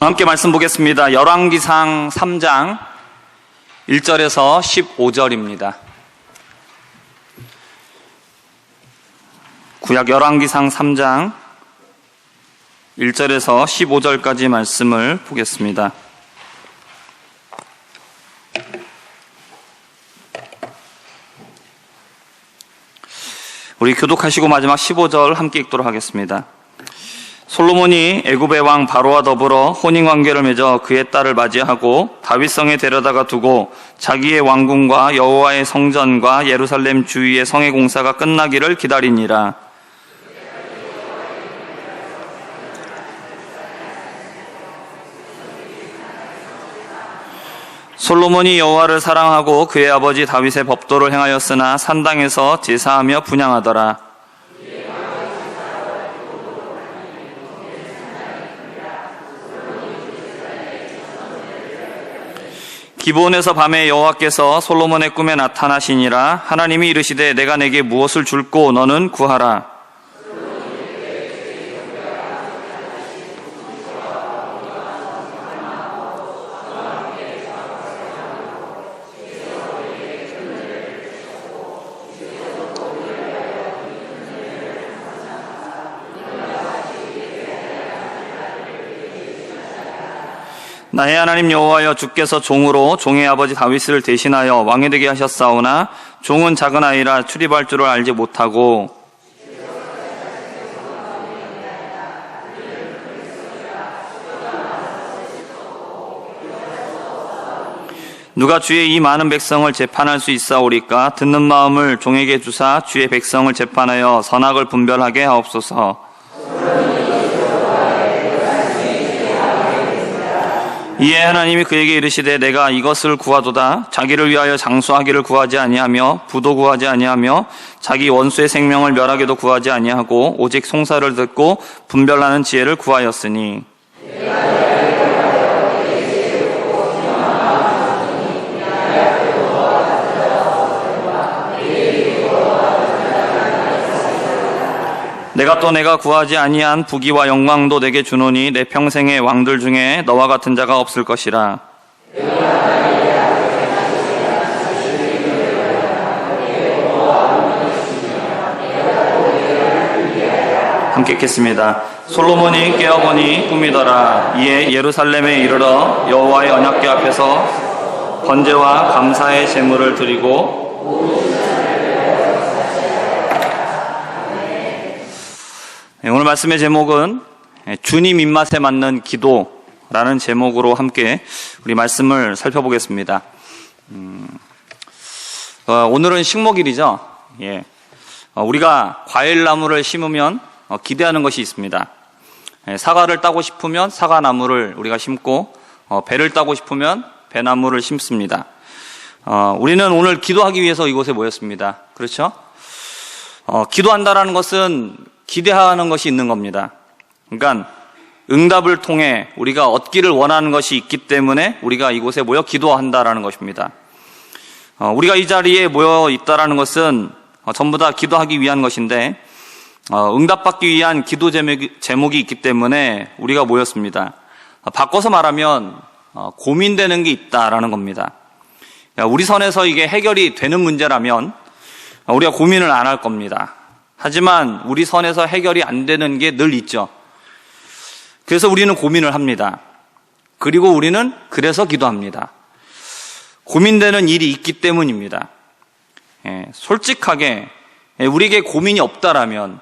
함께 말씀 보겠습니다. 열왕기상 3장 1절에서 15절입니다. 구약 열왕기상 3장 1절에서 15절까지 말씀을 보겠습니다. 우리 교독하시고 마지막 15절 함께 읽도록 하겠습니다. 솔로몬이 애굽의 왕 바로와 더불어 혼인관계를 맺어 그의 딸을 맞이하고 다윗성에 데려다가 두고 자기의 왕궁과 여호와의 성전과 예루살렘 주위의 성의 공사가 끝나기를 기다리니라. 솔로몬이 여호와를 사랑하고 그의 아버지 다윗의 법도를 행하였으나 산당에서 제사하며 분향하더라. 기브온에서 밤에 여호와께서 솔로몬의 꿈에 나타나시니라. 하나님이 이르시되 내가 내게 무엇을 줄고 너는 구하라. 나의 하나님 여호와여, 주께서 종으로 종의 아버지 다윗을 대신하여 왕이 되게 하셨사오나 종은 작은 아이라 출입할 줄을 알지 못하고 누가 주의 이 많은 백성을 재판할 수 있사오리까? 듣는 마음을 종에게 주사 주의 백성을 재판하여 선악을 분별하게 하옵소서. 이에 하나님이 그에게 이르시되 내가 이것을 구하도다. 자기를 위하여 장수하기를 구하지 아니하며 부도 구하지 아니하며 자기 원수의 생명을 멸하기도 구하지 아니하고 오직 송사를 듣고 분별하는 지혜를 구하였으니 내가 구하지 아니한 부귀와 영광도 내게 주노니 내 평생의 왕들 중에 너와 같은 자가 없을 것이라. 함께 읽겠습니다. 솔로몬이 깨어보니 꿈이더라. 이에 예루살렘에 이르러 여호와의 언약궤 앞에서 번제와 감사의 제물을 드리고 오늘 말씀의 제목은 주님 입맛에 맞는 기도라는 제목으로 함께 우리 말씀을 살펴보겠습니다. 오늘은 식목일이죠. 예. 우리가 과일나무를 심으면 기대하는 것이 있습니다. 사과를 따고 싶으면 사과나무를 우리가 심고 배를 따고 싶으면 배나무를 심습니다. 우리는 오늘 기도하기 위해서 이곳에 모였습니다. 그렇죠? 기도한다라는 것은 기대하는 것이 있는 겁니다. 그러니까 응답을 통해 우리가 얻기를 원하는 것이 있기 때문에 우리가 이곳에 모여 기도한다라는 것입니다. 우리가 이 자리에 모여 있다라는 것은 전부 다 기도하기 위한 것인데 응답받기 위한 기도 제목이 있기 때문에 우리가 모였습니다. 바꿔서 말하면 고민되는 게 있다라는 겁니다. 우리 선에서 이게 해결이 되는 문제라면 우리가 고민을 안 할 겁니다. 하지만 우리 선에서 해결이 안 되는 게 늘 있죠. 그래서 우리는 고민을 합니다. 그리고 우리는 그래서 기도합니다. 고민되는 일이 있기 때문입니다. 솔직하게 우리에게 고민이 없다라면,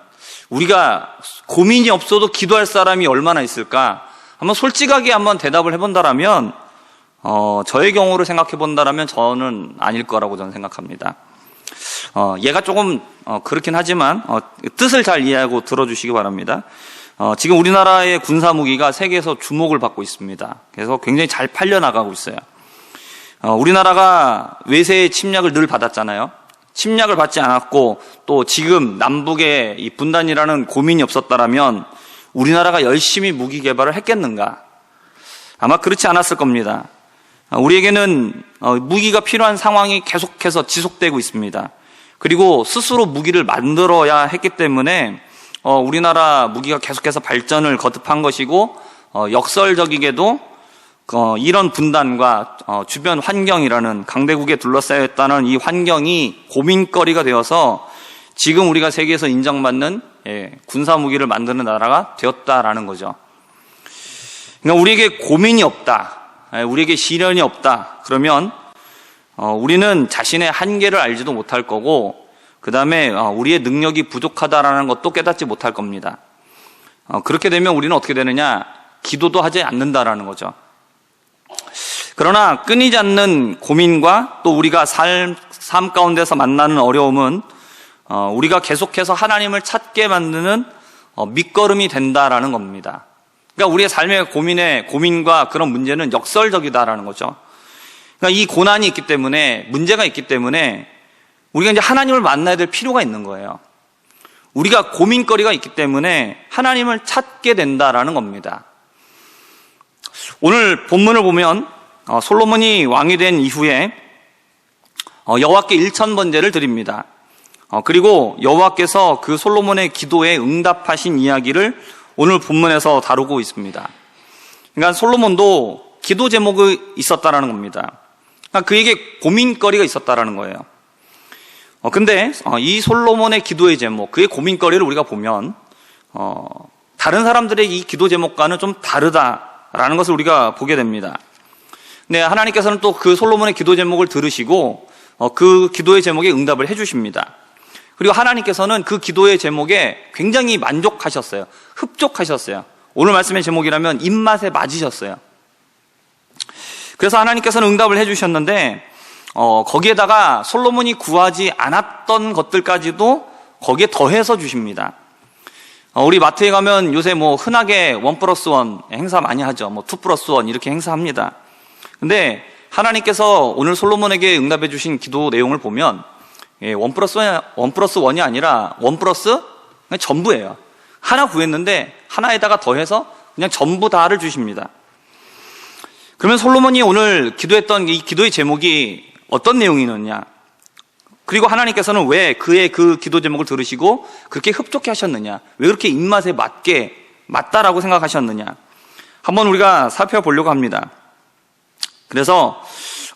우리가 고민이 없어도 기도할 사람이 얼마나 있을까? 한번 솔직하게 한번 대답을 해본다라면 저의 경우를 생각해 본다라면 저는 아닐 거라고 저는 생각합니다. 얘가 조금 그렇긴 하지만 뜻을 잘 이해하고 들어주시기 바랍니다. 지금 우리나라의 군사 무기가 세계에서 주목을 받고 있습니다. 그래서 굉장히 잘 팔려나가고 있어요. 우리나라가 외세의 침략을 늘 받았잖아요. 침략을 받지 않았고 또 지금 남북의 이 분단이라는 고민이 없었다라면 우리나라가 열심히 무기 개발을 했겠는가? 아마 그렇지 않았을 겁니다. 우리에게는 무기가 필요한 상황이 계속해서 지속되고 있습니다. 그리고 스스로 무기를 만들어야 했기 때문에 우리나라 무기가 계속해서 발전을 거듭한 것이고 역설적이게도 이런 분단과 주변 환경이라는 강대국에 둘러싸여 있다는 이 환경이 고민거리가 되어서 지금 우리가 세계에서 인정받는 군사무기를 만드는 나라가 되었다라는 거죠. 그러니까 우리에게 고민이 없다, 우리에게 시련이 없다, 그러면 우리는 자신의 한계를 알지도 못할 거고, 그 다음에 우리의 능력이 부족하다라는 것도 깨닫지 못할 겁니다. 그렇게 되면 우리는 어떻게 되느냐? 기도도 하지 않는다라는 거죠. 그러나 끊이지 않는 고민과 또 우리가 삶 가운데서 만나는 어려움은 우리가 계속해서 하나님을 찾게 만드는 밑거름이 된다라는 겁니다. 그러니까 우리의 삶의 고민과 그런 문제는 역설적이다라는 거죠. 그러니까 이 고난이 있기 때문에, 문제가 있기 때문에 우리가 이제 하나님을 만나야 될 필요가 있는 거예요. 우리가 고민거리가 있기 때문에 하나님을 찾게 된다라는 겁니다. 오늘 본문을 보면 솔로몬이 왕이 된 이후에 여호와께 1000번제를 드립니다. 그리고 여호와께서 그 솔로몬의 기도에 응답하신 이야기를 오늘 본문에서 다루고 있습니다. 그러니까 솔로몬도 기도 제목이 있었다라는 겁니다. 그러니까 그에게 고민거리가 있었다라는 거예요. 근데 이 솔로몬의 기도의 제목, 그의 고민거리를 우리가 보면 다른 사람들의 이 기도 제목과는 좀 다르다라는 것을 우리가 보게 됩니다. 네, 하나님께서는 또 그 솔로몬의 기도 제목을 들으시고 그 기도의 제목에 응답을 해주십니다. 그리고 하나님께서는 그 기도의 제목에 굉장히 만족하셨어요. 흡족하셨어요. 오늘 말씀의 제목이라면 입맛에 맞으셨어요. 그래서 하나님께서는 응답을 해주셨는데 거기에다가 솔로몬이 구하지 않았던 것들까지도 거기에 더해서 주십니다. 우리 마트에 가면 요새 흔하게 1+1 행사 많이 하죠. 2+1 이렇게 행사합니다. 근데 하나님께서 오늘 솔로몬에게 응답해 주신 기도 내용을 보면 1+1이 아니라 1+ 그냥 전부예요. 하나 구했는데 하나에다가 더해서 그냥 전부 다를 주십니다. 그러면 솔로몬이 오늘 기도했던 이 기도의 제목이 어떤 내용이었냐? 그리고 하나님께서는 왜 그의 그 기도 제목을 들으시고 그렇게 흡족해 하셨느냐? 왜 그렇게 입맛에 맞다라고 생각하셨느냐? 한번 우리가 살펴보려고 합니다. 그래서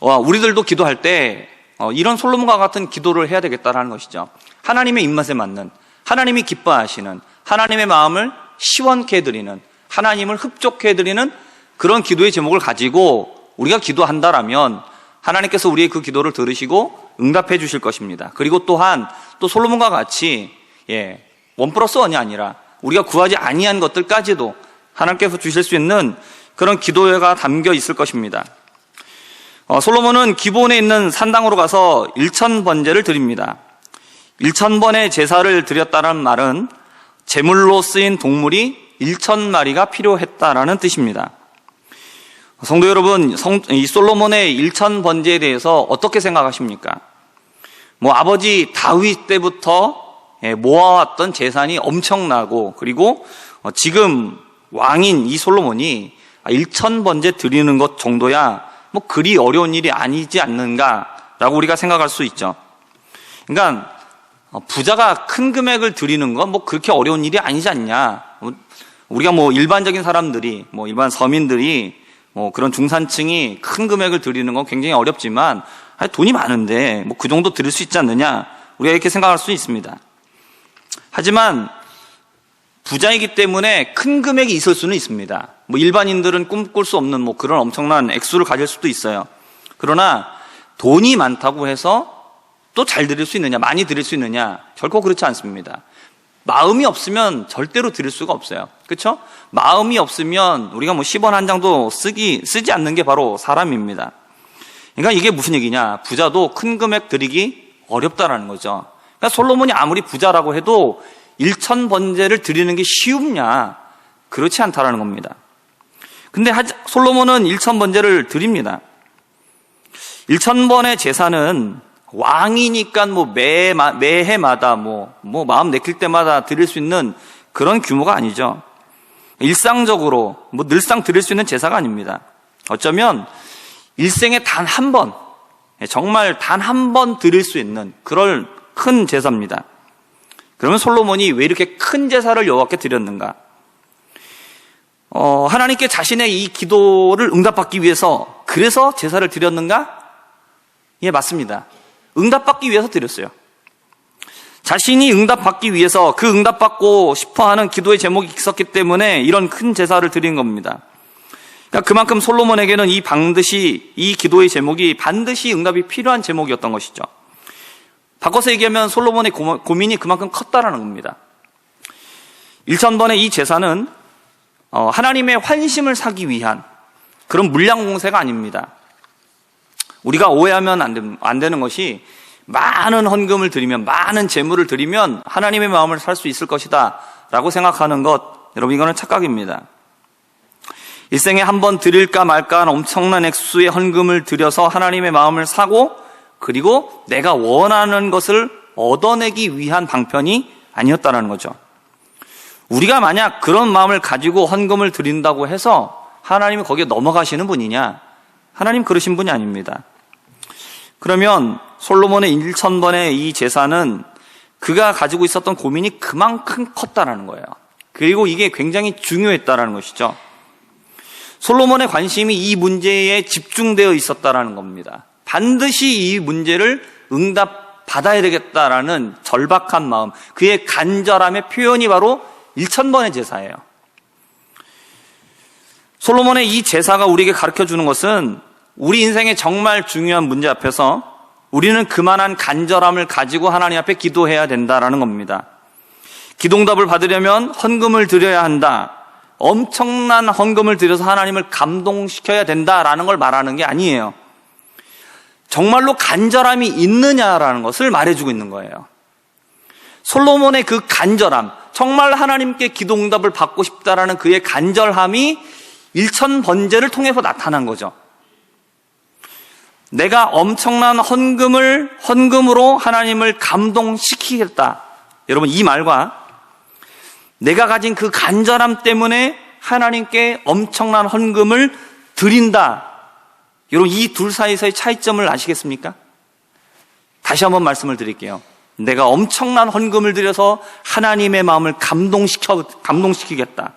우리들도 기도할 때 이런 솔로몬과 같은 기도를 해야 되겠다라는 것이죠. 하나님의 입맛에 맞는, 하나님이 기뻐하시는, 하나님의 마음을 시원케 해드리는, 하나님을 흡족해 해드리는 그런 기도의 제목을 가지고 우리가 기도한다라면 하나님께서 우리의 그 기도를 들으시고 응답해 주실 것입니다. 그리고 또한 또 솔로몬과 같이 1+1이 아니라 우리가 구하지 아니한 것들까지도 하나님께서 주실 수 있는 그런 기도가 담겨 있을 것입니다. 솔로몬은 기브온에 있는 산당으로 가서 1000번제를 드립니다. 1000번의 제사를 드렸다는 말은 제물로 쓰인 동물이 1000마리가 필요했다라는 뜻입니다. 성도 여러분, 이 솔로몬의 1000번제에 대해서 어떻게 생각하십니까? 아버지 다윗 때부터 모아왔던 재산이 엄청나고, 그리고 지금 왕인 이 솔로몬이 1000번제 드리는 것 정도야 그리 어려운 일이 아니지 않는가라고 우리가 생각할 수 있죠. 그러니까 부자가 큰 금액을 드리는 건 그렇게 어려운 일이 아니지 않냐. 우리가 일반적인 사람들이, 일반 서민들이, 그런 중산층이 큰 금액을 드리는 건 굉장히 어렵지만, 돈이 많은데, 그 정도 드릴 수 있지 않느냐. 우리가 이렇게 생각할 수 있습니다. 하지만, 부자이기 때문에 큰 금액이 있을 수는 있습니다. 일반인들은 꿈꿀 수 없는 그런 엄청난 액수를 가질 수도 있어요. 그러나, 돈이 많다고 해서 또 잘 드릴 수 있느냐, 많이 드릴 수 있느냐, 결코 그렇지 않습니다. 마음이 없으면 절대로 드릴 수가 없어요. 그렇죠? 마음이 없으면 우리가 10원 한 장도 쓰지 않는 게 바로 사람입니다. 그러니까 이게 무슨 얘기냐? 부자도 큰 금액 드리기 어렵다라는 거죠. 그러니까 솔로몬이 아무리 부자라고 해도 1000번제를 드리는 게 쉬우냐? 그렇지 않다라는 겁니다. 근데 솔로몬은 1000번제를 드립니다. 1000번의 제사는 왕이니까 매해마다 마음 내킬 때마다 드릴 수 있는 그런 규모가 아니죠. 일상적으로 늘상 드릴 수 있는 제사가 아닙니다. 어쩌면 일생에 단 한 번, 정말 단 한 번 드릴 수 있는 그런 큰 제사입니다. 그러면 솔로몬이 왜 이렇게 큰 제사를 여호와께 드렸는가? 하나님께 자신의 이 기도를 응답받기 위해서 그래서 제사를 드렸는가? 예, 맞습니다. 응답받기 위해서 드렸어요. 자신이 응답받기 위해서 그 응답받고 싶어하는 기도의 제목이 있었기 때문에 이런 큰 제사를 드린 겁니다. 그러니까 그만큼 솔로몬에게는 이 기도의 제목이 반드시 응답이 필요한 제목이었던 것이죠. 바꿔서 얘기하면 솔로몬의 고민이 그만큼 컸다라는 겁니다. 1000번의 이 제사는 하나님의 환심을 사기 위한 그런 물량 공세가 아닙니다. 우리가 오해하면 안 되는 것이 많은 헌금을 드리면, 많은 재물을 드리면 하나님의 마음을 살 수 있을 것이다 라고 생각하는 것, 여러분 이거는 착각입니다. 일생에 한 번 드릴까 말까 하는 엄청난 액수의 헌금을 드려서 하나님의 마음을 사고 그리고 내가 원하는 것을 얻어내기 위한 방편이 아니었다는 거죠. 우리가 만약 그런 마음을 가지고 헌금을 드린다고 해서 하나님이 거기에 넘어가시는 분이냐? 하나님 그러신 분이 아닙니다. 그러면 솔로몬의 1000번의 이 제사는 그가 가지고 있었던 고민이 그만큼 컸다라는 거예요. 그리고 이게 굉장히 중요했다라는 것이죠. 솔로몬의 관심이 이 문제에 집중되어 있었다라는 겁니다. 반드시 이 문제를 응답받아야 되겠다라는 절박한 마음, 그의 간절함의 표현이 바로 1000번의 제사예요. 솔로몬의 이 제사가 우리에게 가르쳐주는 것은 우리 인생의 정말 중요한 문제 앞에서 우리는 그만한 간절함을 가지고 하나님 앞에 기도해야 된다라는 겁니다. 기도응답을 받으려면 헌금을 드려야 한다. 엄청난 헌금을 드려서 하나님을 감동시켜야 된다라는 걸 말하는 게 아니에요. 정말로 간절함이 있느냐라는 것을 말해주고 있는 거예요. 솔로몬의 그 간절함, 정말 하나님께 기도응답을 받고 싶다라는 그의 간절함이 1000번제를 통해서 나타난 거죠. 내가 엄청난 헌금으로 하나님을 감동시키겠다. 여러분, 이 말과 내가 가진 그 간절함 때문에 하나님께 엄청난 헌금을 드린다. 여러분, 이 둘 사이에서의 차이점을 아시겠습니까? 다시 한번 말씀을 드릴게요. 내가 엄청난 헌금을 드려서 하나님의 마음을 감동시키겠다.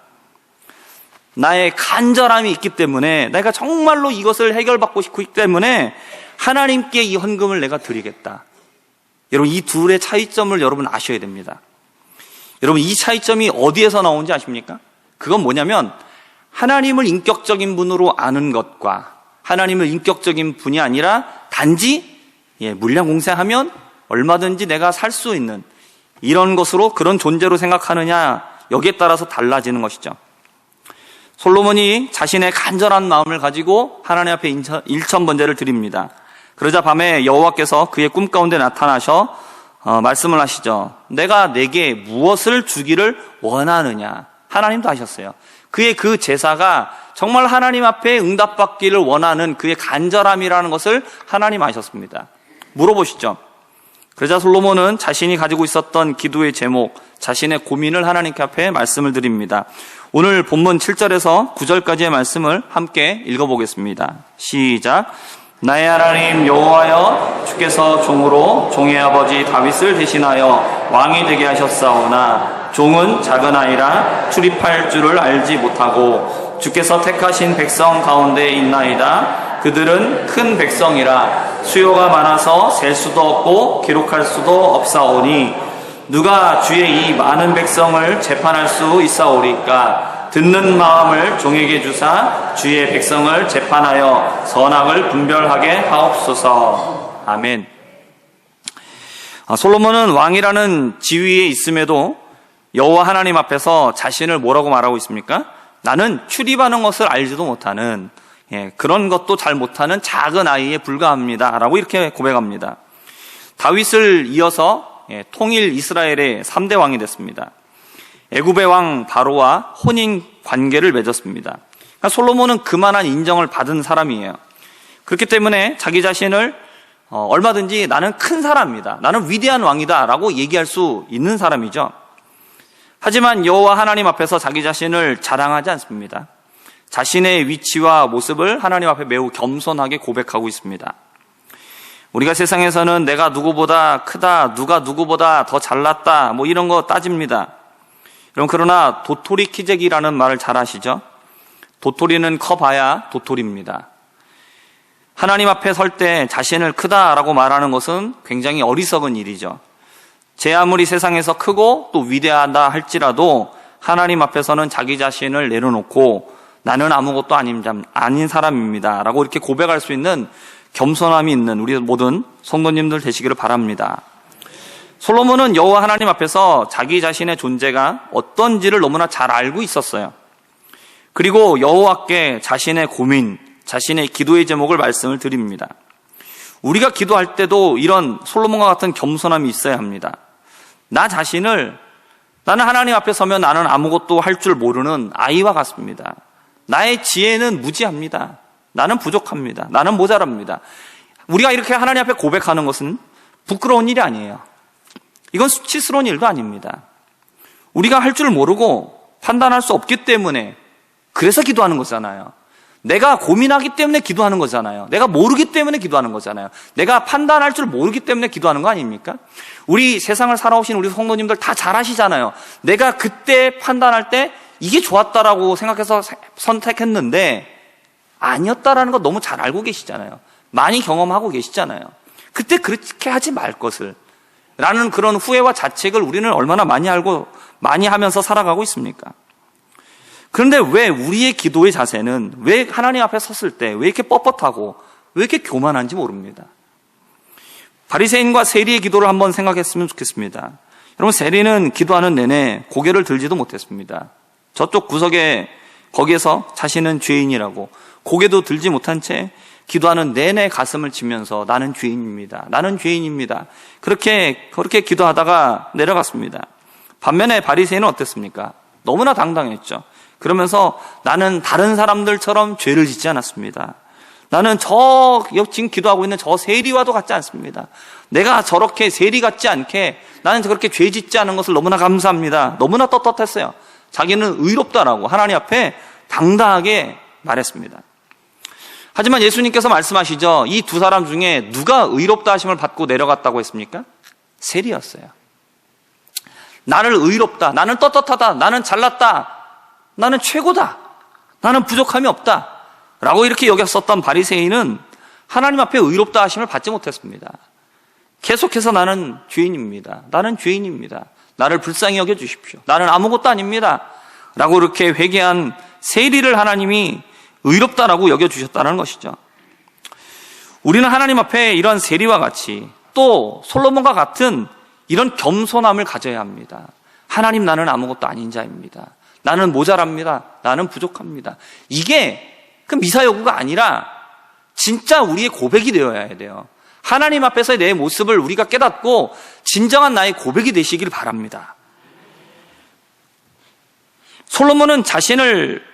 나의 간절함이 있기 때문에, 내가 정말로 이것을 해결받고 싶기 때문에 하나님께 이 헌금을 내가 드리겠다. 여러분, 이 둘의 차이점을 여러분 아셔야 됩니다. 여러분, 이 차이점이 어디에서 나오는지 아십니까? 그건 뭐냐면 하나님을 인격적인 분으로 아는 것과 하나님을 인격적인 분이 아니라 단지 물량 공세하면 얼마든지 내가 살 수 있는 이런 것으로, 그런 존재로 생각하느냐, 여기에 따라서 달라지는 것이죠. 솔로몬이 자신의 간절한 마음을 가지고 하나님 앞에 1000번제를 드립니다. 그러자 밤에 여호와께서 그의 꿈 가운데 나타나셔 말씀을 하시죠. 내가 내게 무엇을 주기를 원하느냐. 하나님도 하셨어요. 그의 그 제사가 정말 하나님 앞에 응답받기를 원하는 그의 간절함이라는 것을 하나님 아셨습니다. 물어보시죠. 그러자 솔로몬은 자신이 가지고 있었던 기도의 제목, 자신의 고민을 하나님께 앞에 말씀을 드립니다. 오늘 본문 7절에서 9절까지의 말씀을 함께 읽어보겠습니다. 시작. 나의 하나님 여호와여, 주께서 종으로 종의 아버지 다윗을 대신하여 왕이 되게 하셨사오나 종은 작은 아이라 출입할 줄을 알지 못하고 주께서 택하신 백성 가운데 있나이다. 그들은 큰 백성이라 수요가 많아서 셀 수도 없고 기록할 수도 없사오니 누가 주의 이 많은 백성을 재판할 수 있사오리까? 듣는 마음을 종에게 주사 주의 백성을 재판하여 선악을 분별하게 하옵소서. 아멘. 솔로몬은 왕이라는 지위에 있음에도 여호와 하나님 앞에서 자신을 뭐라고 말하고 있습니까? 나는 출입하는 것을 알지도 못하는, 그런 것도 잘 못하는 작은 아이에 불과합니다 라고 이렇게 고백합니다. 다윗을 이어서 통일 이스라엘의 3대 왕이 됐습니다. 애굽의 왕 바로와 혼인 관계를 맺었습니다. 그러니까 솔로몬은 그만한 인정을 받은 사람이에요. 그렇기 때문에 자기 자신을 얼마든지 나는 큰 사람이다, 나는 위대한 왕이다 라고 얘기할 수 있는 사람이죠. 하지만 여호와 하나님 앞에서 자기 자신을 자랑하지 않습니다. 자신의 위치와 모습을 하나님 앞에 매우 겸손하게 고백하고 있습니다. 우리가 세상에서는 내가 누구보다 크다, 누가 누구보다 더 잘났다, 이런 거 따집니다. 여러분, 그러나 도토리 키재기라는 말을 잘 아시죠? 도토리는 커봐야 도토리입니다. 하나님 앞에 설 때 자신을 크다라고 말하는 것은 굉장히 어리석은 일이죠. 제 아무리 세상에서 크고 또 위대하다 할지라도 하나님 앞에서는 자기 자신을 내려놓고 나는 아무것도 아닌 사람입니다 라고 이렇게 고백할 수 있는 겸손함이 있는 우리 모든 성도님들 되시기를 바랍니다. 솔로몬은 여호와 하나님 앞에서 자기 자신의 존재가 어떤지를 너무나 잘 알고 있었어요. 그리고 여호와께 자신의 고민, 자신의 기도의 제목을 말씀을 드립니다. 우리가 기도할 때도 이런 솔로몬과 같은 겸손함이 있어야 합니다. 나 자신을, 나는 하나님 앞에 서면 나는 아무것도 할 줄 모르는 아이와 같습니다. 나의 지혜는 무지합니다. 나는 부족합니다. 나는 모자랍니다. 우리가 이렇게 하나님 앞에 고백하는 것은 부끄러운 일이 아니에요. 이건 수치스러운 일도 아닙니다. 우리가 할 줄 모르고 판단할 수 없기 때문에 그래서 기도하는 거잖아요. 내가 고민하기 때문에 기도하는 거잖아요. 내가 모르기 때문에 기도하는 거잖아요. 내가 판단할 줄 모르기 때문에 기도하는 거 아닙니까? 우리 세상을 살아오신 우리 성도님들 다 잘 아시잖아요. 내가 그때 판단할 때 이게 좋았다라고 생각해서 선택했는데 아니었다라는 거 너무 잘 알고 계시잖아요. 많이 경험하고 계시잖아요. 그때 그렇게 하지 말 것을 라는 그런 후회와 자책을 우리는 얼마나 많이 하면서 살아가고 있습니까? 그런데 왜 우리의 기도의 자세는 왜 하나님 앞에 섰을 때 왜 이렇게 뻣뻣하고 왜 이렇게 교만한지 모릅니다. 바리새인과 세리의 기도를 한번 생각했으면 좋겠습니다. 여러분, 세리는 기도하는 내내 고개를 들지도 못했습니다. 저쪽 구석에 거기에서 자신은 죄인이라고 고개도 들지 못한 채 기도하는 내내 가슴을 치면서 나는 죄인입니다. 나는 죄인입니다. 그렇게 기도하다가 내려갔습니다. 반면에 바리새인은 어땠습니까? 너무나 당당했죠. 그러면서 나는 다른 사람들처럼 죄를 짓지 않았습니다. 나는 지금 기도하고 있는 저 세리와도 같지 않습니다. 내가 저렇게 세리 같지 않게 나는 그렇게 죄 짓지 않은 것을 너무나 감사합니다. 너무나 떳떳했어요. 자기는 의롭다라고 하나님 앞에 당당하게 말했습니다. 하지만 예수님께서 말씀하시죠. 이 두 사람 중에 누가 의롭다 하심을 받고 내려갔다고 했습니까? 세리였어요. 나를 의롭다, 나는 떳떳하다, 나는 잘났다, 나는 최고다, 나는 부족함이 없다 라고 이렇게 여겼었던 바리새인은 하나님 앞에 의롭다 하심을 받지 못했습니다. 계속해서 나는 죄인입니다. 나는 죄인입니다. 나를 불쌍히 여겨주십시오. 나는 아무것도 아닙니다 라고 이렇게 회개한 세리를 하나님이 의롭다라고 여겨주셨다는 것이죠. 우리는 하나님 앞에 이런 세리와 같이 또 솔로몬과 같은 이런 겸손함을 가져야 합니다. 하나님, 나는 아무것도 아닌 자입니다. 나는 모자랍니다. 나는 부족합니다. 이게 그 미사여구가 아니라 진짜 우리의 고백이 되어야 돼요. 하나님 앞에서의 내 모습을 우리가 깨닫고 진정한 나의 고백이 되시길 바랍니다. 솔로몬은 자신을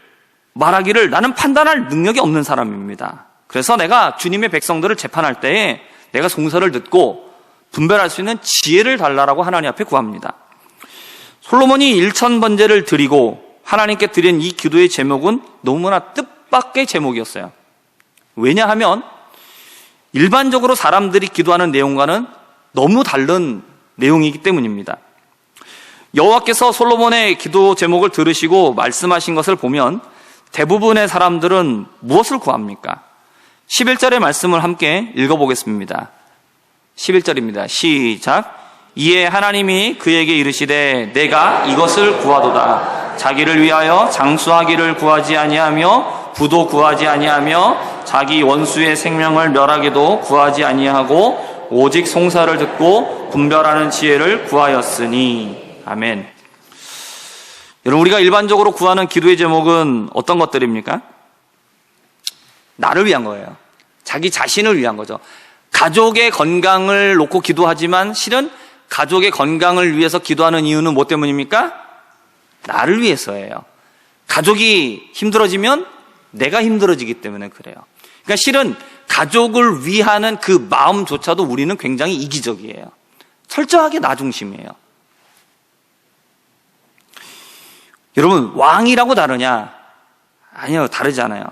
말하기를 나는 판단할 능력이 없는 사람입니다. 그래서 내가 주님의 백성들을 재판할 때에 내가 송사를 듣고 분별할 수 있는 지혜를 달라라고 하나님 앞에 구합니다. 솔로몬이 1000번제를 드리고 하나님께 드린 이 기도의 제목은 너무나 뜻밖의 제목이었어요. 왜냐하면 일반적으로 사람들이 기도하는 내용과는 너무 다른 내용이기 때문입니다. 여호와께서 솔로몬의 기도 제목을 들으시고 말씀하신 것을 보면 대부분의 사람들은 무엇을 구합니까? 11절의 말씀을 함께 읽어보겠습니다. 11절입니다. 시작. 이에 하나님이 그에게 이르시되 내가 이것을 구하도다. 자기를 위하여 장수하기를 구하지 아니하며 부도 구하지 아니하며 자기 원수의 생명을 멸하기도 구하지 아니하고 오직 송사를 듣고 분별하는 지혜를 구하였으니. 아멘. 여러분, 우리가 일반적으로 구하는 기도의 제목은 어떤 것들입니까? 나를 위한 거예요. 자기 자신을 위한 거죠. 가족의 건강을 놓고 기도하지만 실은 가족의 건강을 위해서 기도하는 이유는 뭐 때문입니까? 나를 위해서예요. 가족이 힘들어지면 내가 힘들어지기 때문에 그래요. 그러니까 실은 가족을 위하는 그 마음조차도 우리는 굉장히 이기적이에요. 철저하게 나 중심이에요. 여러분, 왕이라고 다르냐? 아니요, 다르잖아요.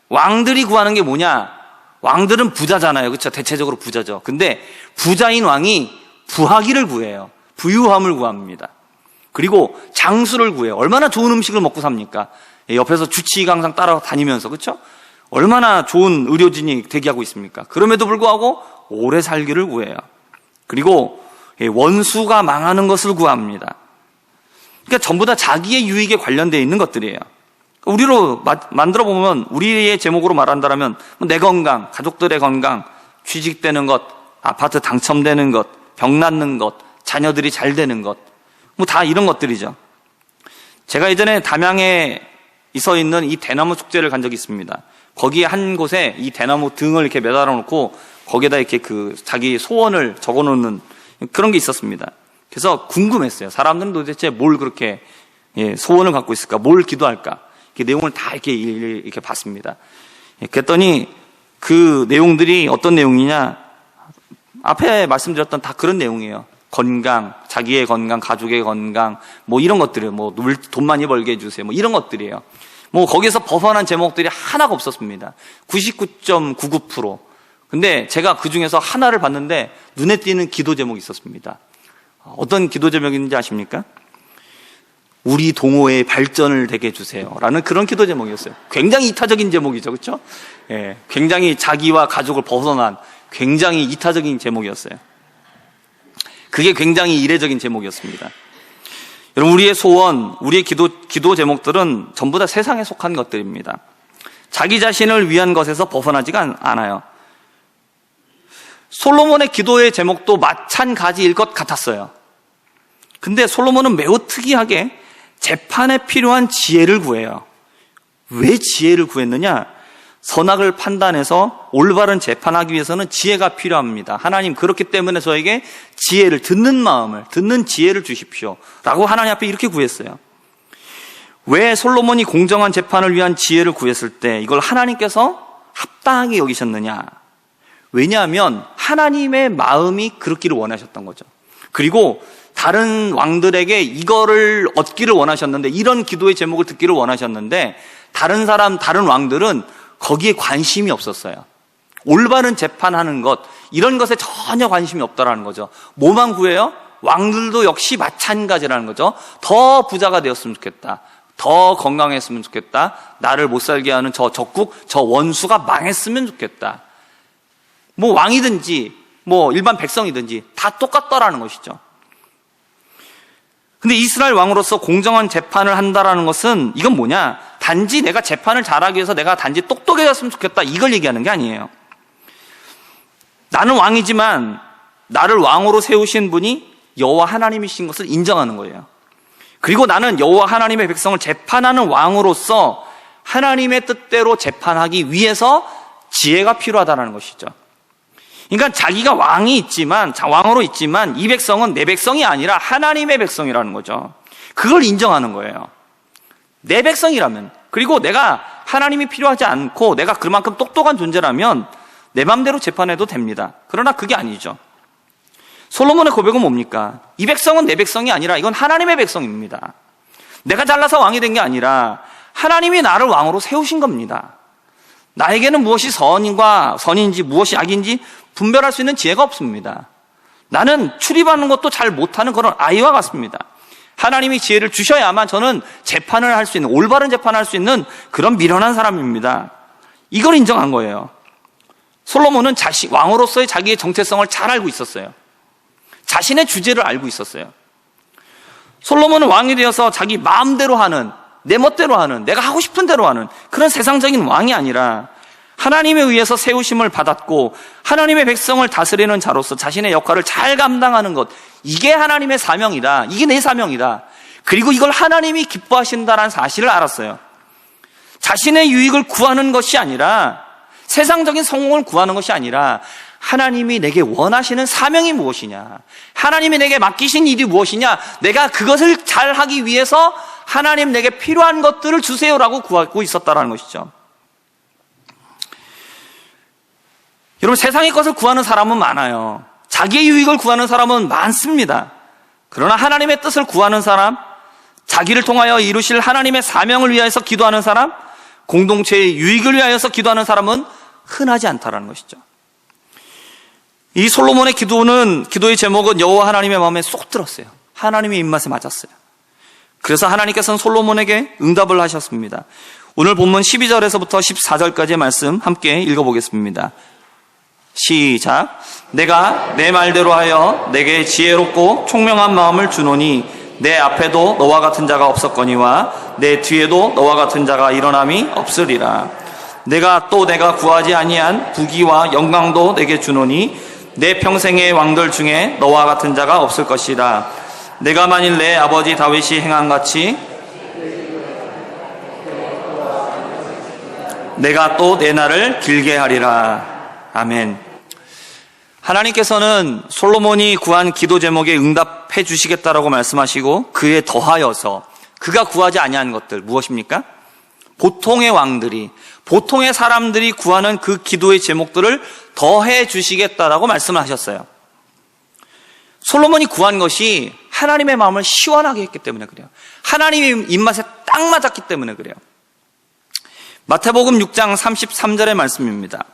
왕들이 구하는 게 뭐냐? 왕들은 부자잖아요. 그렇죠? 대체적으로 부자죠. 근데 부자인 왕이 부하기를 구해요. 부유함을 구합니다. 그리고 장수를 구해요. 얼마나 좋은 음식을 먹고 삽니까? 옆에서 주치의가 항상 따라다니면서, 그렇죠? 얼마나 좋은 의료진이 대기하고 있습니까? 그럼에도 불구하고 오래 살기를 구해요. 그리고 원수가 망하는 것을 구합니다. 그러니까 전부 다 자기의 유익에 관련되어 있는 것들이에요. 우리로 만들어 보면, 우리의 제목으로 말한다면 내 건강, 가족들의 건강, 취직되는 것, 아파트 당첨되는 것, 병 낫는 것, 자녀들이 잘 되는 것, 뭐 다 이런 것들이죠. 제가 예전에 담양에 서 있는 이 대나무 축제를 간 적이 있습니다. 거기에 한 곳에 이 대나무 등을 이렇게 매달아 놓고 거기에다 이렇게 자기 소원을 적어 놓는 그런 게 있었습니다. 그래서 궁금했어요. 사람들은 도대체 뭘 그렇게 소원을 갖고 있을까? 뭘 기도할까? 그 내용을 다 이렇게 봤습니다. 그랬더니 그 내용들이 어떤 내용이냐? 앞에 말씀드렸던 다 그런 내용이에요. 건강, 자기의 건강, 가족의 건강, 뭐 이런 것들이에요. 뭐 돈 많이 벌게 해주세요. 뭐 이런 것들이에요. 뭐 거기서 벗어난 제목들이 하나가 없었습니다. 99.99%. 근데 제가 그 중에서 하나를 봤는데 눈에 띄는 기도 제목이 있었습니다. 어떤 기도 제목인지 아십니까? 우리 동호회의 발전을 되게 해주세요. 라는 그런 기도 제목이었어요. 굉장히 이타적인 제목이죠. 그렇죠? 예, 굉장히 자기와 가족을 벗어난 굉장히 이타적인 제목이었어요. 그게 굉장히 이례적인 제목이었습니다. 여러분, 우리의 소원, 우리의 기도 제목들은 전부 다 세상에 속한 것들입니다. 자기 자신을 위한 것에서 벗어나지가 않아요. 솔로몬의 기도의 제목도 마찬가지일 것 같았어요. 근데 솔로몬은 매우 특이하게 재판에 필요한 지혜를 구해요. 왜 지혜를 구했느냐? 선악을 판단해서 올바른 재판하기 위해서는 지혜가 필요합니다. 하나님, 그렇기 때문에 저에게 지혜를, 듣는 지혜를 주십시오. 라고 하나님 앞에 이렇게 구했어요. 왜 솔로몬이 공정한 재판을 위한 지혜를 구했을 때 이걸 하나님께서 합당하게 여기셨느냐? 왜냐하면 하나님의 마음이 그렇기를 원하셨던 거죠. 그리고 다른 왕들에게 이거를 얻기를 원하셨는데, 이런 기도의 제목을 듣기를 원하셨는데, 다른 왕들은 거기에 관심이 없었어요. 올바른 재판하는 것, 이런 것에 전혀 관심이 없다라는 거죠. 뭐만 구해요? 왕들도 역시 마찬가지라는 거죠. 더 부자가 되었으면 좋겠다. 더 건강했으면 좋겠다. 나를 못 살게 하는 저 적국, 저 원수가 망했으면 좋겠다. 뭐 왕이든지 뭐 일반 백성이든지 다 똑같다라는 것이죠. 근데 이스라엘 왕으로서 공정한 재판을 한다라는 것은 이건 뭐냐? 단지 내가 재판을 잘하기 위해서 내가 단지 똑똑해졌으면 좋겠다, 이걸 얘기하는 게 아니에요. 나는 왕이지만 나를 왕으로 세우신 분이 여호와 하나님이신 것을 인정하는 거예요. 그리고 나는 여호와 하나님의 백성을 재판하는 왕으로서 하나님의 뜻대로 재판하기 위해서 지혜가 필요하다는 것이죠. 그러니까 자기가 왕으로 있지만 이 백성은 내 백성이 아니라 하나님의 백성이라는 거죠. 그걸 인정하는 거예요. 내 백성이라면, 그리고 내가 하나님이 필요하지 않고 내가 그만큼 똑똑한 존재라면 내 마음대로 재판해도 됩니다. 그러나 그게 아니죠. 솔로몬의 고백은 뭡니까? 이 백성은 내 백성이 아니라 이건 하나님의 백성입니다. 내가 잘나서 왕이 된 게 아니라 하나님이 나를 왕으로 세우신 겁니다. 나에게는 무엇이 선인지 무엇이 악인지 분별할 수 있는 지혜가 없습니다. 나는 출입하는 것도 잘 못하는 그런 아이와 같습니다. 하나님이 지혜를 주셔야만 저는 재판을 할 수 있는, 올바른 재판을 할 수 있는 그런 미련한 사람입니다. 이걸 인정한 거예요. 솔로몬은 왕으로서의 자기의 정체성을 잘 알고 있었어요. 자신의 주제를 알고 있었어요. 솔로몬은 왕이 되어서 자기 마음대로 하는, 내 멋대로 하는, 내가 하고 싶은 대로 하는 그런 세상적인 왕이 아니라 하나님에 의해서 세우심을 받았고 하나님의 백성을 다스리는 자로서 자신의 역할을 잘 감당하는 것, 이게 하나님의 사명이다. 이게 내 사명이다. 그리고 이걸 하나님이 기뻐하신다는 사실을 알았어요. 자신의 유익을 구하는 것이 아니라, 세상적인 성공을 구하는 것이 아니라 하나님이 내게 원하시는 사명이 무엇이냐, 하나님이 내게 맡기신 일이 무엇이냐, 내가 그것을 잘 하기 위해서 하나님 내게 필요한 것들을 주세요라고 구하고 있었다는 것이죠. 여러분, 세상의 것을 구하는 사람은 많아요. 자기의 유익을 구하는 사람은 많습니다. 그러나 하나님의 뜻을 구하는 사람, 자기를 통하여 이루실 하나님의 사명을 위하여서 기도하는 사람, 공동체의 유익을 위하여서 기도하는 사람은 흔하지 않다라는 것이죠. 이 솔로몬의 기도의 제목은 여호와 하나님의 마음에 쏙 들었어요. 하나님의 입맛에 맞았어요. 그래서 하나님께서는 솔로몬에게 응답을 하셨습니다. 오늘 본문 12절에서부터 14절까지의 말씀 함께 읽어보겠습니다. 시작. 내가 내 말대로 하여 내게 지혜롭고 총명한 마음을 주노니 내 앞에도 너와 같은 자가 없었거니와 내 뒤에도 너와 같은 자가 일어남이 없으리라. 내가 구하지 아니한 부귀와 영광도 내게 주노니 내 평생의 왕들 중에 너와 같은 자가 없을 것이라. 내가 만일 내 아버지 다윗이 행한 같이 내가 또 내 날을 길게 하리라. 아멘. 하나님께서는 솔로몬이 구한 기도 제목에 응답해 주시겠다라고 말씀하시고 그에 더하여서 그가 구하지 아니한 것들 무엇입니까? 보통의 왕들이, 보통의 사람들이 구하는 그 기도의 제목들을 더해 주시겠다라고 말씀을 하셨어요. 솔로몬이 구한 것이 하나님의 마음을 시원하게 했기 때문에 그래요. 하나님의 입맛에 딱 맞았기 때문에 그래요. 마태복음 6장 33절의 말씀입니다.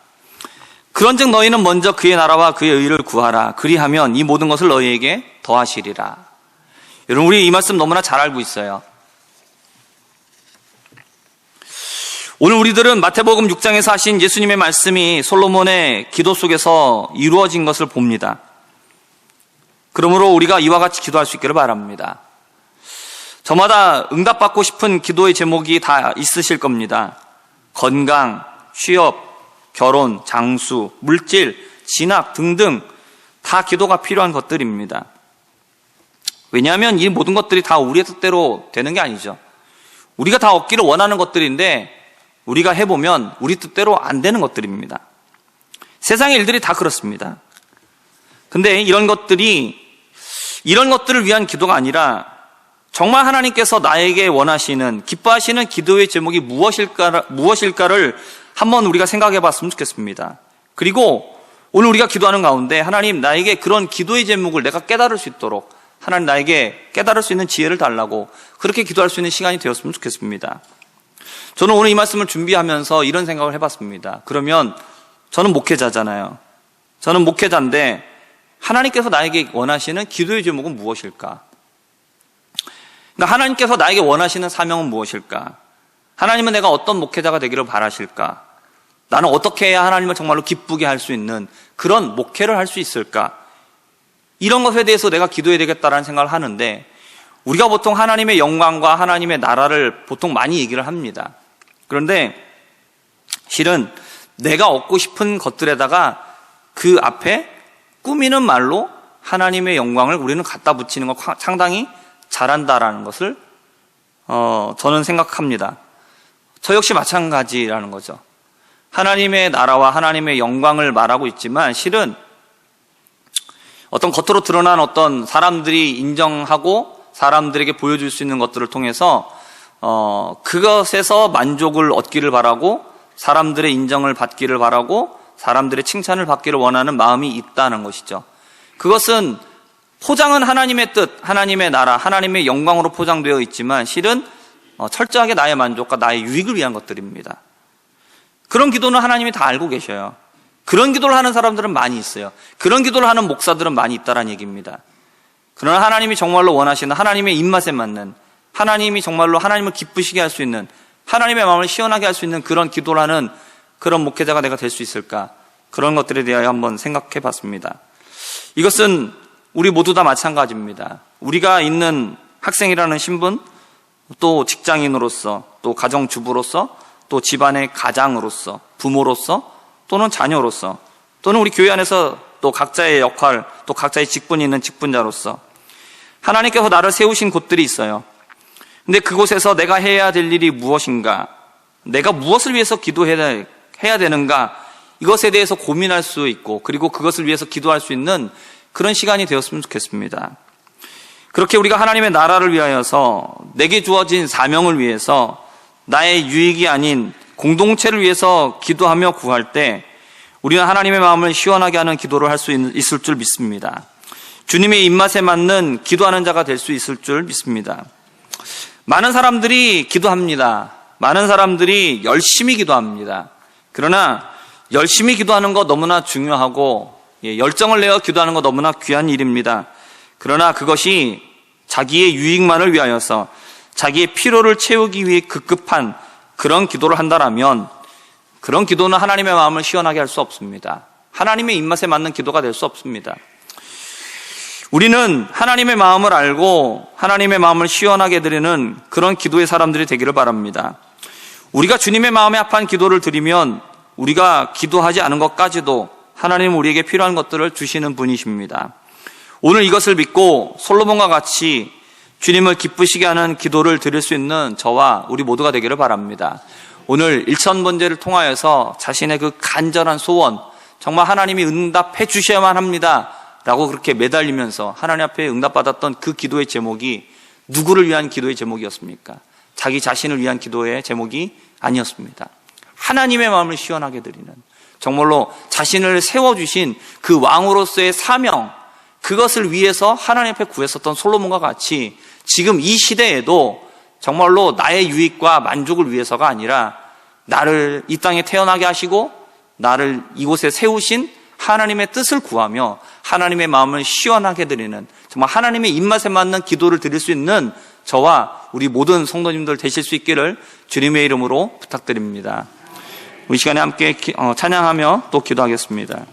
그런즉 너희는 먼저 그의 나라와 그의 의를 구하라. 그리하면 이 모든 것을 너희에게 더하시리라. 여러분, 우리 이 말씀 너무나 잘 알고 있어요. 오늘 우리들은 마태복음 6장에서 하신 예수님의 말씀이 솔로몬의 기도 속에서 이루어진 것을 봅니다. 그러므로 우리가 이와 같이 기도할 수 있기를 바랍니다. 저마다 응답받고 싶은 기도의 제목이 다 있으실 겁니다. 건강, 취업, 결혼, 장수, 물질, 진학 등등 다 기도가 필요한 것들입니다. 왜냐하면 이 모든 것들이 다 우리의 뜻대로 되는 게 아니죠. 우리가 다 얻기를 원하는 것들인데 우리가 해보면 우리 뜻대로 안 되는 것들입니다. 세상의 일들이 다 그렇습니다. 근데 이런 것들을 위한 기도가 아니라 정말 하나님께서 나에게 원하시는, 기뻐하시는 기도의 제목이 무엇일까를 한번 우리가 생각해 봤으면 좋겠습니다. 그리고 오늘 우리가 기도하는 가운데 하나님 나에게 그런 기도의 제목을 내가 깨달을 수 있도록 하나님 나에게 깨달을 수 있는 지혜를 달라고 그렇게 기도할 수 있는 시간이 되었으면 좋겠습니다. 저는 오늘 이 말씀을 준비하면서 이런 생각을 해봤습니다. 그러면 저는 목회자잖아요. 저는 목회자인데 하나님께서 나에게 원하시는 기도의 제목은 무엇일까? 그러니까 하나님께서 나에게 원하시는 사명은 무엇일까? 하나님은 내가 어떤 목회자가 되기를 바라실까? 나는 어떻게 해야 하나님을 정말로 기쁘게 할 수 있는 그런 목회를 할 수 있을까? 이런 것에 대해서 내가 기도해야 되겠다라는 생각을 하는데 우리가 보통 하나님의 영광과 하나님의 나라를 보통 많이 얘기를 합니다. 그런데 실은 내가 얻고 싶은 것들에다가 그 앞에 꾸미는 말로 하나님의 영광을 우리는 갖다 붙이는 거 상당히 잘한다라는 것을 저는 생각합니다. 저 역시 마찬가지라는 거죠. 하나님의 나라와 하나님의 영광을 말하고 있지만 실은 어떤 겉으로 드러난 어떤 사람들이 인정하고 사람들에게 보여줄 수 있는 것들을 통해서 그것에서 만족을 얻기를 바라고 사람들의 인정을 받기를 바라고 사람들의 칭찬을 받기를 원하는 마음이 있다는 것이죠. 그것은 포장은 하나님의 뜻, 하나님의 나라, 하나님의 영광으로 포장되어 있지만 실은 철저하게 나의 만족과 나의 유익을 위한 것들입니다. 그런 기도는 하나님이 다 알고 계셔요. 그런 기도를 하는 사람들은 많이 있어요. 그런 기도를 하는 목사들은 많이 있다는 얘기입니다. 그러나 하나님이 정말로 원하시는 하나님의 입맛에 맞는 하나님이 정말로 하나님을 기쁘시게 할 수 있는 하나님의 마음을 시원하게 할 수 있는 그런 기도를 하는 그런 목회자가 내가 될 수 있을까? 그런 것들에 대하여 한번 생각해 봤습니다. 이것은 우리 모두 다 마찬가지입니다. 우리가 있는 학생이라는 신분, 또 직장인으로서, 또 가정주부로서, 또 집안의 가장으로서, 부모로서, 또는 자녀로서, 또는 우리 교회 안에서 또 각자의 역할, 또 각자의 직분이 있는 직분자로서 하나님께서 나를 세우신 곳들이 있어요. 근데 그곳에서 내가 해야 될 일이 무엇인가? 내가 무엇을 위해서 기도해야 되는가? 이것에 대해서 고민할 수 있고 그리고 그것을 위해서 기도할 수 있는 그런 시간이 되었으면 좋겠습니다. 그렇게 우리가 하나님의 나라를 위하여서 내게 주어진 사명을 위해서 나의 유익이 아닌 공동체를 위해서 기도하며 구할 때 우리는 하나님의 마음을 시원하게 하는 기도를 할 수 있을 줄 믿습니다. 주님의 입맛에 맞는 기도하는 자가 될 수 있을 줄 믿습니다. 많은 사람들이 기도합니다. 많은 사람들이 열심히 기도합니다. 그러나 열심히 기도하는 거 너무나 중요하고 열정을 내어 기도하는 거 너무나 귀한 일입니다. 그러나 그것이 자기의 유익만을 위하여서 자기의 피로를 채우기 위해 급급한 그런 기도를 한다라면 그런 기도는 하나님의 마음을 시원하게 할 수 없습니다. 하나님의 입맛에 맞는 기도가 될 수 없습니다. 우리는 하나님의 마음을 알고 하나님의 마음을 시원하게 드리는 그런 기도의 사람들이 되기를 바랍니다. 우리가 주님의 마음에 합한 기도를 드리면 우리가 기도하지 않은 것까지도 하나님은 우리에게 필요한 것들을 주시는 분이십니다. 오늘 이것을 믿고 솔로몬과 같이 주님을 기쁘시게 하는 기도를 드릴 수 있는 저와 우리 모두가 되기를 바랍니다. 오늘 일천번제를 통하여서 자신의 그 간절한 소원, 정말 하나님이 응답해 주셔야만 합니다 라고 그렇게 매달리면서 하나님 앞에 응답받았던 그 기도의 제목이 누구를 위한 기도의 제목이었습니까? 자기 자신을 위한 기도의 제목이 아니었습니다. 하나님의 마음을 시원하게 드리는, 정말로 자신을 세워주신 그 왕으로서의 사명, 그것을 위해서 하나님 앞에 구했었던 솔로몬과 같이 지금 이 시대에도 정말로 나의 유익과 만족을 위해서가 아니라 나를 이 땅에 태어나게 하시고 나를 이곳에 세우신 하나님의 뜻을 구하며 하나님의 마음을 시원하게 드리는, 정말 하나님의 입맛에 맞는 기도를 드릴 수 있는 저와 우리 모든 성도님들 되실 수 있기를 주님의 이름으로 부탁드립니다. 우리 시간에 함께 찬양하며 또 기도하겠습니다.